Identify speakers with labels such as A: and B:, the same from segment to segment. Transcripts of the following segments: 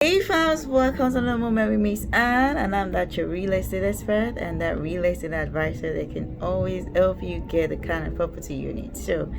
A: Hey fams, welcome to the moment with Miss Anne, and I'm that your real estate expert and that real estate advisor that can always help you get the kind of property you need. So,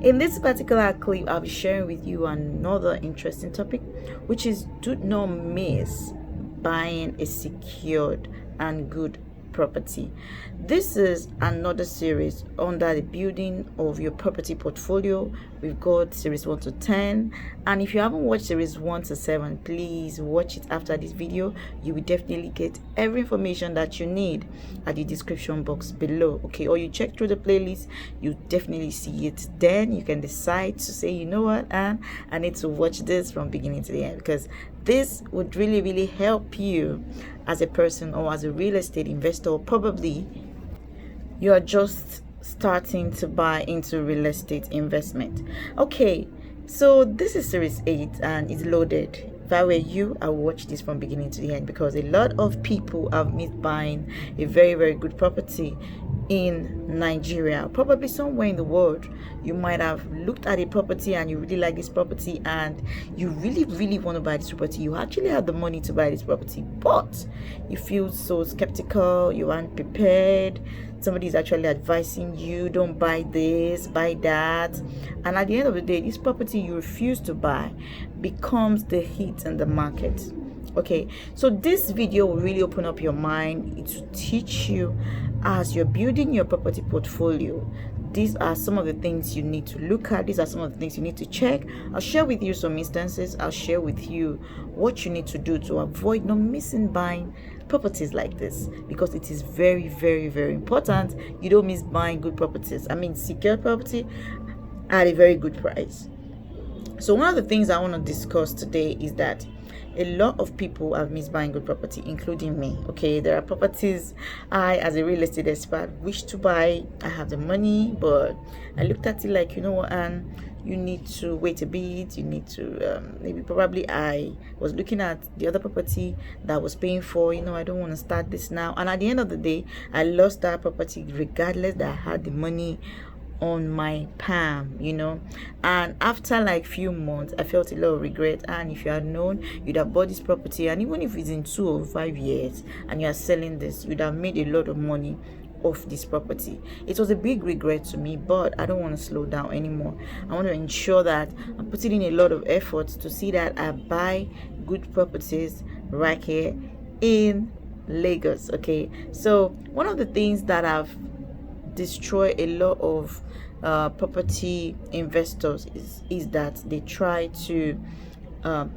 A: in this particular clip, I'll be sharing with you another interesting topic, which is do not miss buying a secured and good property. This is another series under the building of your property portfolio. We've got series 1 to 10, and if you haven't watched series 1 to 7, please watch it after this video. You will definitely get every information that you need at the description box below, okay? Or you check through the playlist, you definitely see it. Then you can decide to say, you know what, and I need to watch this from beginning to the end, because this would really help you as a person or as a real estate investor. Probably you are just starting to buy into real estate investment. Okay, so this is series 8 and it's loaded. If I were you, I would watch this from beginning to the end, because a lot of people have missed buying a very good property in Nigeria, probably somewhere in the world. You might have looked at a property and you really like this property and you really want to buy this property. You actually have the money to buy this property, but you feel so skeptical, you aren't prepared. Somebody is actually advising you, don't buy this, buy that, and at the end of the day, this property you refuse to buy becomes the hit in the market. Okay, so this video will really open up your mind. It will teach you as you're building your property portfolio. These are some of the things you need to look at. These are some of the things you need to check. I'll share with you some instances. I'll share with you what you need to do to avoid not missing buying properties like this, because it is very important you don't miss buying good properties. I mean, secure property at a very good price. So one of the things I want to discuss today is that a lot of people have missed buying good property, including me. Okay, there are properties I, as a real estate expert, wish to buy. I have the money, but I looked at it like, you know what, and you need to wait a bit. You need to probably I was looking at the other property that I was paying for. You know, I don't want to start this now, and at the end of the day, I lost that property regardless that I had the money on my palm, you know. And after like few months, I felt a lot of regret. And if you had known, you'd have bought this property, and even if it's in 2 or 5 years and you are selling this, you'd have made a lot of money off this property. It was a big regret to me, but I don't want to slow down anymore. I want to ensure that I'm putting in a lot of effort to see that I buy good properties right here in Lagos. Okay, so one of the things that I've destroy a lot of property investors is that they try to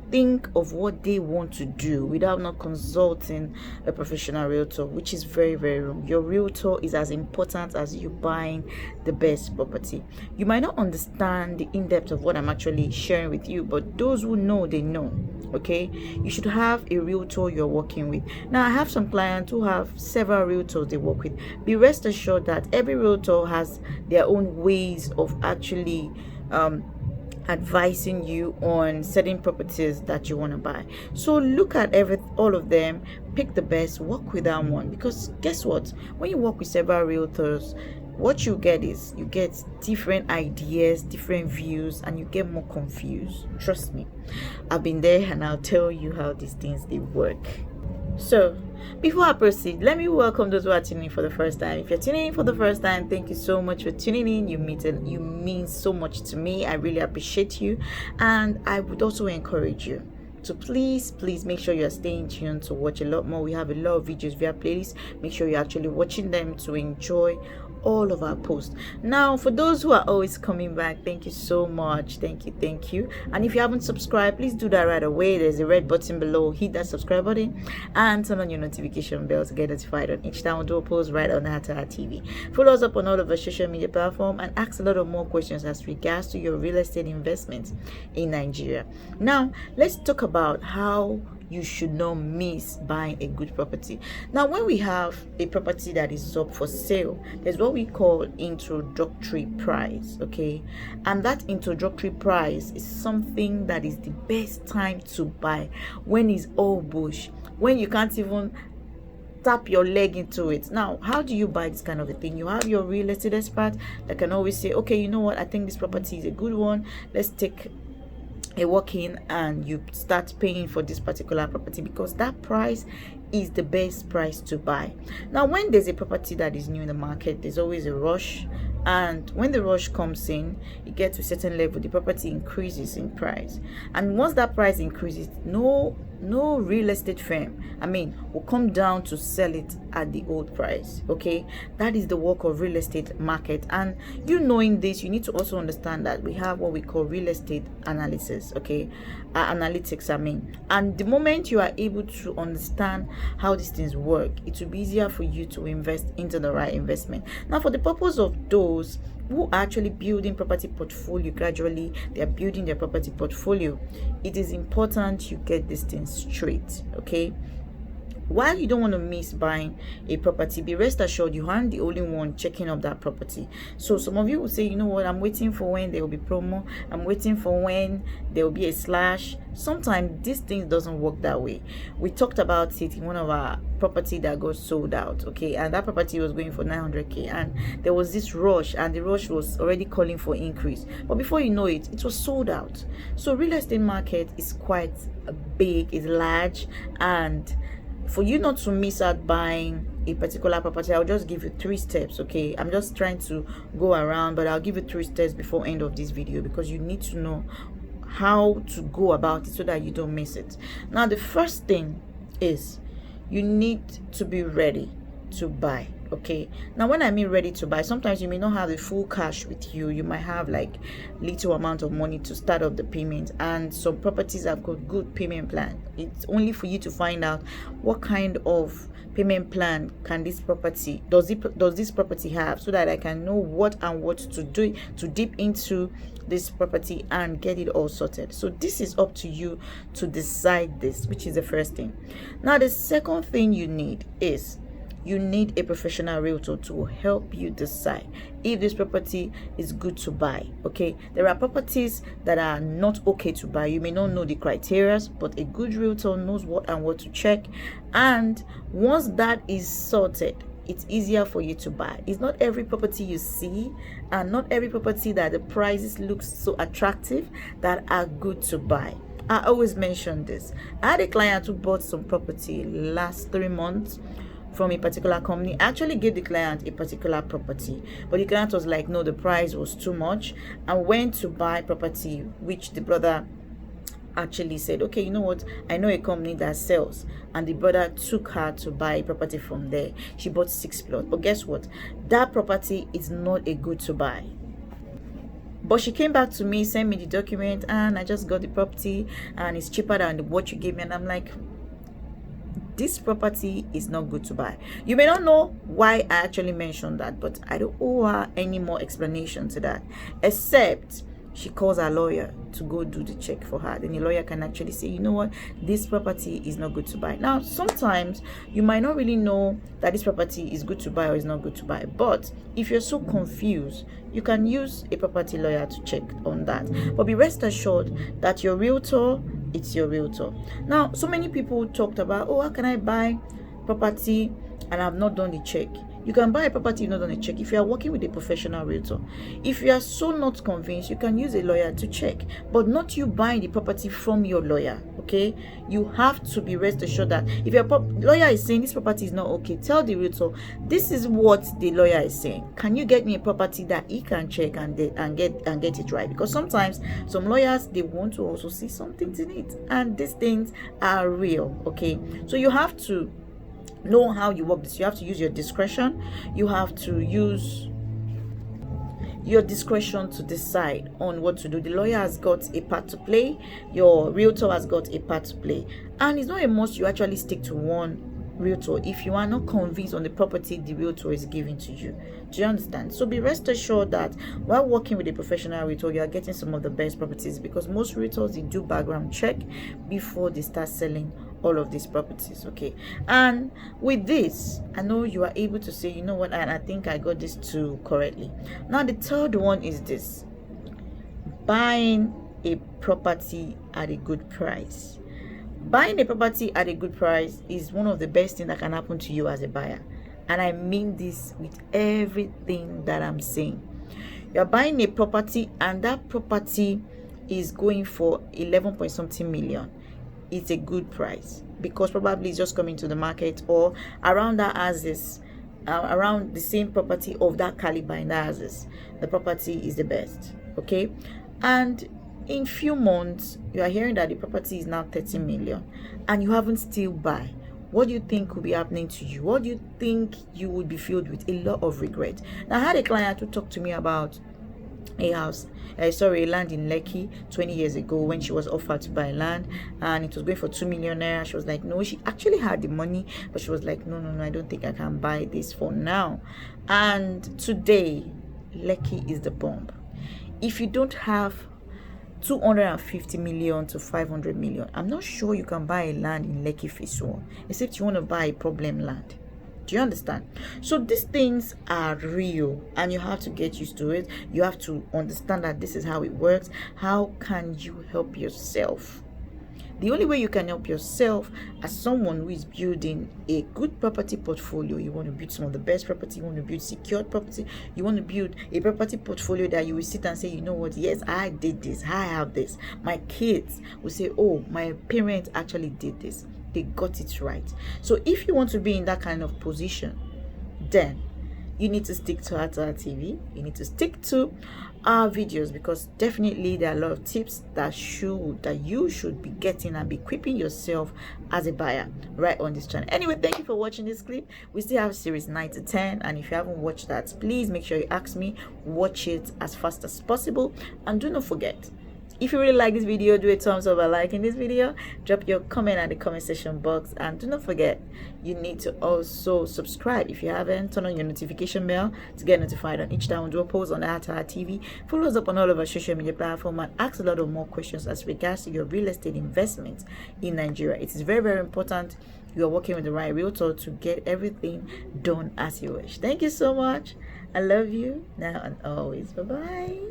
A: think of what they want to do without not consulting a professional realtor, which is very wrong. Your realtor is as important as you buying the best property. You might not understand the in-depth of what I'm actually sharing with you, but those who know, they know. Okay, you should have a realtor you're working with. Now, I have some clients who have several realtors they work with. Be rest assured that every realtor has their own ways of actually advising you on certain properties that you want to buy. So look at all of them, pick the best, work with that one, because guess what, when you work with several realtors, what you get is you get different ideas, different views, and you get more confused. Trust me, I've been there, and I'll tell you how these things they work. So before I proceed, let me welcome those who are tuning in for the first time. If you're tuning in for the first time, thank you so much for tuning in. You mean so much to me. I really appreciate you, and I would also encourage you to please make sure you're staying tuned to watch a lot more. We have a lot of videos via playlist. Make sure you're actually watching them to enjoy all of our posts. Now, for those who are always coming back, thank you so much. Thank you. And if you haven't subscribed, please do that right away. There's a red button below. Hit that subscribe button and turn on your notification bell to get notified on each time we do a post right on our TV. Follow us up on all of our social media platforms and ask a lot of more questions as regards to your real estate investments in Nigeria. Now, let's talk about how you should not miss buying a good property. Now, when we have a property that is up for sale, there's what we call introductory price. Okay, and that introductory price is something that is the best time to buy, when it's all bush, when you can't even tap your leg into it. Now, how do you buy this kind of a thing? You have your real estate expert that can always say, okay, you know what, I think this property is a good one, let's take walk in and you start paying for this particular property, because that price is the best price to buy. Now, when there's a property that is new in the market, there's always a rush, and when the rush comes in, it gets to a certain level, the property increases in price. And once that price increases, no real estate firm, will come down to sell it at the old price. Okay, that is the work of real estate market. And you knowing this, you need to also understand that we have what we call real estate analysis. Okay, analytics. And the moment you are able to understand how these things work, it will be easier for you to invest into the right investment. Now, for the purpose of those who are actually building property portfolio, gradually they are building their property portfolio, it is important you get this thing straight. Okay, while you don't want to miss buying a property, be rest assured you aren't the only one checking up that property. So some of you will say, you know what, I'm waiting for when there will be promo, I'm waiting for when there will be a slash. Sometimes this thing doesn't work that way. We talked about it in one of our property that got sold out. Okay, and that property was going for 900k, and there was this rush, and the rush was already calling for increase, but before you know it, it was sold out. So real estate market is quite big, it's large, and for you not to miss out buying a particular property, I'll just give you 3 steps. Okay, I'm just trying to go around, but I'll give you 3 steps before end of this video, because you need to know how to go about it so that you don't miss it. Now, the first thing is you need to be ready to buy. Okay, now when I mean ready to buy, sometimes you may not have the full cash with you. You might have like little amount of money to start up the payment, and some properties have got good payment plan. It's only for you to find out what kind of payment plan can this property does this property have, so that I can know what to do to dip into this property and get it all sorted. So this is up to you to decide this, which is the first thing. Now, the second thing you need is you need a professional realtor to help you decide if this property is good to buy. Okay, there are properties that are not okay to buy. You may not know the criteria, but a good realtor knows what to check, and once that is sorted, it's easier for you to buy. It's not every property you see, and not every property that the prices look so attractive that are good to buy. I always mention this. I had a client who bought some property last 3 months from a particular company. I actually gave the client a particular property, but the client was like, no, the price was too much, and went to buy property, which the brother actually said, okay, you know what, I know a company that sells, and the brother took her to buy a property from there. She bought 6 plots, but guess what, that property is not a good to buy. But she came back to me, sent me the document, and I just got the property, and it's cheaper than what you gave me. And I'm like, this property is not good to buy. You may not know why I actually mentioned that, but I don't owe her any more explanation to that, except she calls her lawyer to go do the check for her. Then the lawyer can actually say, you know what, this property is not good to buy. Now, sometimes you might not really know that this property is good to buy or is not good to buy, but if you're so confused, you can use a property lawyer to check on that. But be rest assured that your realtor, it's your realtor. Now, so many people talked about, oh, how can I buy property and I've not done the check? You can buy a property, you've not done a check, if you are working with a professional realtor. If you are so not convinced, you can use a lawyer to check, but not you buying the property from your lawyer. Okay, you have to be rest assured that if your lawyer is saying this property is not okay, tell the realtor, this is what the lawyer is saying. Can you get me a property that he can check and get it right? Because sometimes some lawyers, they want to also see some things in it, and these things are real. Okay, so you have to know how you work this. You have to use your discretion. You have to use your discretion to decide on what to do. The lawyer has got a part to play, your realtor has got a part to play, and it's not a must you actually stick to one realtor if you are not convinced on the property the realtor is giving to you. Do you understand? So be rest assured that while working with a professional realtor, you are getting some of the best properties, because most realtors, they do background check before they start selling all of these properties. Okay, and with this, I know you are able to say, you know what, and I think I got this too correctly. Now, the third one is this: buying a property at a good price. Buying a property at a good price is one of the best things that can happen to you as a buyer, and I mean this with everything that I'm saying. You're buying a property, and that property is going for 11 point something million, it's a good price, because probably it's just coming to the market, or around that houses, around the same property of that caliber in the houses, the property is the best. Okay, and in few months you are hearing that the property is now 30 million and you haven't still buy. What do you think will be happening to you? What do you think you would be filled with? A lot of regret. Now, I had a client who talked to me about a land in Lekki 20 years ago, when she was offered to buy land and it was going for 2 million naira. She was like, no, she actually had the money, but she was like, no, I don't think I can buy this for now. And today, Lekki is the bomb. If you don't have 250 million to 500 million, I'm not sure you can buy a land in Lekki Phase 1, except you want to buy a problem land. Do you understand? So these things are real and you have to get used to it. You have to understand that this is how it works. How can you help yourself? The only way you can help yourself, as someone who is building a good property portfolio, you want to build some of the best property, you want to build secured property, you want to build a property portfolio that you will sit and say, you know what, yes, I did this, I have this. My kids will say, oh, my parents actually did this. They got it right. So if you want to be in that kind of position, then you need to stick to Ata TV. You need to stick to our videos, because definitely there are a lot of tips that you should be getting and be equipping yourself as a buyer right on this channel. Anyway, thank you for watching this clip. We still have series 9 to 10, and if you haven't watched that, please make sure you ask me, watch it as fast as possible. And do not forget, if you really like this video, do a thumbs up by liking this video, drop your comment at the comment section box, and do not forget, you need to also subscribe if you haven't. Turn on your notification bell to get notified on each time we do a post on Ata TV. Follow us up on all of our social media platforms and ask a lot of more questions as regards to your real estate investment in Nigeria. It is very, very important you are working with the right realtor to get everything done as you wish. Thank you so much. I love you now and always. Bye bye.